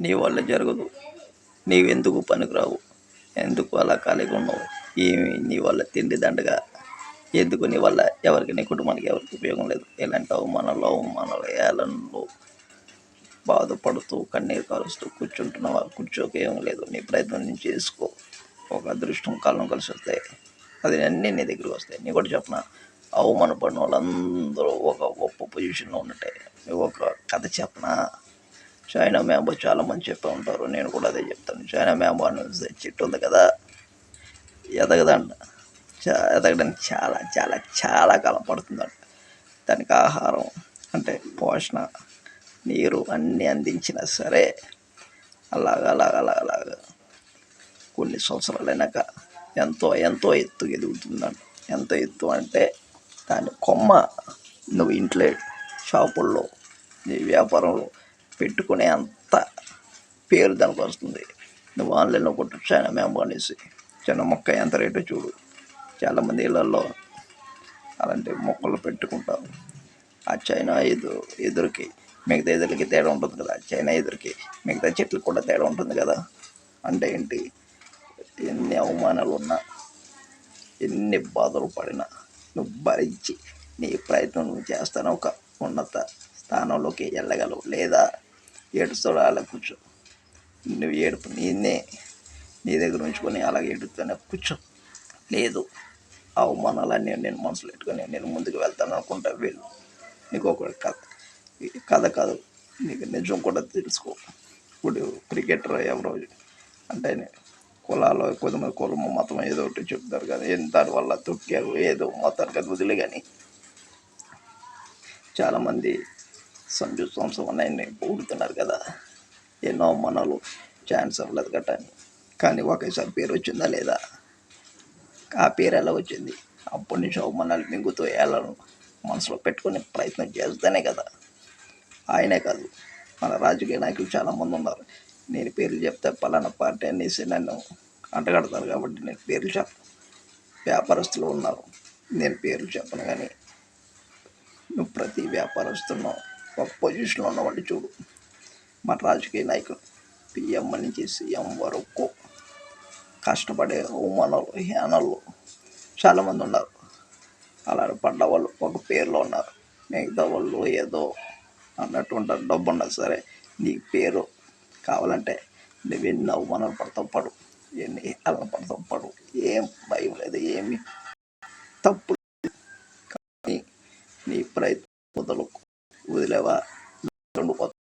నీ వల్ల జరగదు, నీవెందుకు పనికిరావు, ఎందుకు అలా ఖాళీగా ఉన్నావు, ఏమి నీ వల్ల తిండి దండగా, ఎందుకు నీ వల్ల ఎవరికి నీ కుటుంబానికి ఎవరికి ఉపయోగం లేదు. ఇలాంటి అవమానాలు ఏలనలో బాధపడుతూ కన్నీరు కాలుస్తూ కూర్చుంటున్నావా? కూర్చోక ఏం లేదు, నీ ప్రయత్నం నేను చేసుకో. ఒక అదృష్టం కాలం కలిసి వస్తాయి, అది అన్నీ నీ దగ్గరికి వస్తాయి. నీ కూడా చెప్పిన అవమానపడిన వాళ్ళందరూ ఒక గొప్ప పొజిషన్లో ఉన్నట్టే. నువ్వు ఒక కథ చెప్పిన చైనా మ్యాంబో చాలామంది చెప్పి ఉంటారు, నేను కూడా అదే చెప్తాను. చైనా మ్యాంబో అనే చెట్టు ఉంది కదా, ఎదగదంట. ఎదగడానికి చాలా చాలా చాలా కాలం పడుతుందంట. దానికి ఆహారం అంటే పోషణ, నీరు అన్నీ అందించినా సరే అలాగ కొన్ని సంవత్సరాలు అయినాక ఎంతో ఎంతో ఎత్తు ఎదుగుతుందంట. ఎంత ఎత్తు అంటే దాని కొమ్మ నువ్వు ఇంట్లో షాపుల్లో నీ వ్యాపారంలో పెట్టుకునే అంత పేరు దానికి వస్తుంది. నువ్వు ఆన్లైన్లో కొట్టు చైనా మ్యాంబో అనేసి, చిన్న మొక్క ఎంత రేటో చూడు. చాలామంది ఇళ్ళల్లో అలాంటి మొక్కలు పెట్టుకుంటారు. ఆ చైనా ఎదురుకి మిగతా ఎదురుకి తేడా ఉంటుంది కదా, చైనా ఎదురుకి మిగతా చెట్లకు కూడా తేడా ఉంటుంది కదా. అంటే ఏంటి, ఎన్ని అవమానాలు ఉన్నా, ఎన్ని బాధలు పడినా నువ్వు భరించి నీ ప్రయత్నం నువ్వు చేస్తాను, ఒక ఉన్నత స్థానంలోకి వెళ్ళగలవు. లేదా ఏడుస్తాడు అలా కూర్చో, నువ్వు ఏడుపు నీ దగ్గర ఉంచుకొని అలాగే ఏడుస్తూనే కూర్చో. లేదు అవమానాలన్నీ నేను మనసులో పెట్టుకొని నేను ముందుకు వెళ్తాను అనుకుంటా వెళ్ళు. నీకు ఒక కథ కాదు, నీకు నిజం కూడా తెలుసుకో. ఇప్పుడు క్రికెటర్ ఎవరో అంటే కులాలు కొంతమంది కులము మతం ఏదో ఒకటి చెప్తారు కానీ దానివల్ల తొక్కారు ఏదో మొత్తానికి అది వదిలే. కానీ చాలామంది సంజు సంవత్సరం అన్నీ పొగుడుతున్నారు కదా, ఎన్నో అవమానాలు, ఛాన్స్ అవ్వలేదు కట్టని, కానీ ఒకేసారి పేరు వచ్చిందా లేదా? ఆ పేరు ఎలా వచ్చింది? అప్పటి నుంచి అవమానాలు మింగుతూ ఏళ్ళను మనసులో పెట్టుకునే ప్రయత్నం చేస్తేనే కదా. ఆయనే కాదు, మన రాజకీయ నాయకులు చాలామంది ఉన్నారు. నేను పేర్లు చెప్తే పలానా పార్టీ అనేసి నన్ను అంటగడతారు కాబట్టి నేను పేర్లు చెప్పను. వ్యాపారస్తులు ఉన్నారు, నేను పేర్లు చెప్పను. కానీ నువ్వు ప్రతి వ్యాపారస్తులను ఒక పొజిషన్లో ఉన్నవాడిని చూడు. మన రాజకీయ నాయకులు పిఎం నుంచి సీఎం వరకు కష్టపడే అవమానాలు హేనాలు చాలామంది ఉన్నారు. అలా పడ్డ వాళ్ళు ఒక పేరులో ఉన్నారు, మిగతా వాళ్ళు ఏదో అన్నట్టు ఉంటారు. డబ్బు ఉన్నా సరే నీ పేరు కావాలంటే నువ్వు ఎన్ని అవమానాలు పడతావు పడు, ఎన్ని అలా పడతావు పడు, ఏం భయం లేదు, ఏమి తప్పు. కానీ నీ ప్రయత్నం వదిలేవా ఉండిపోతావు.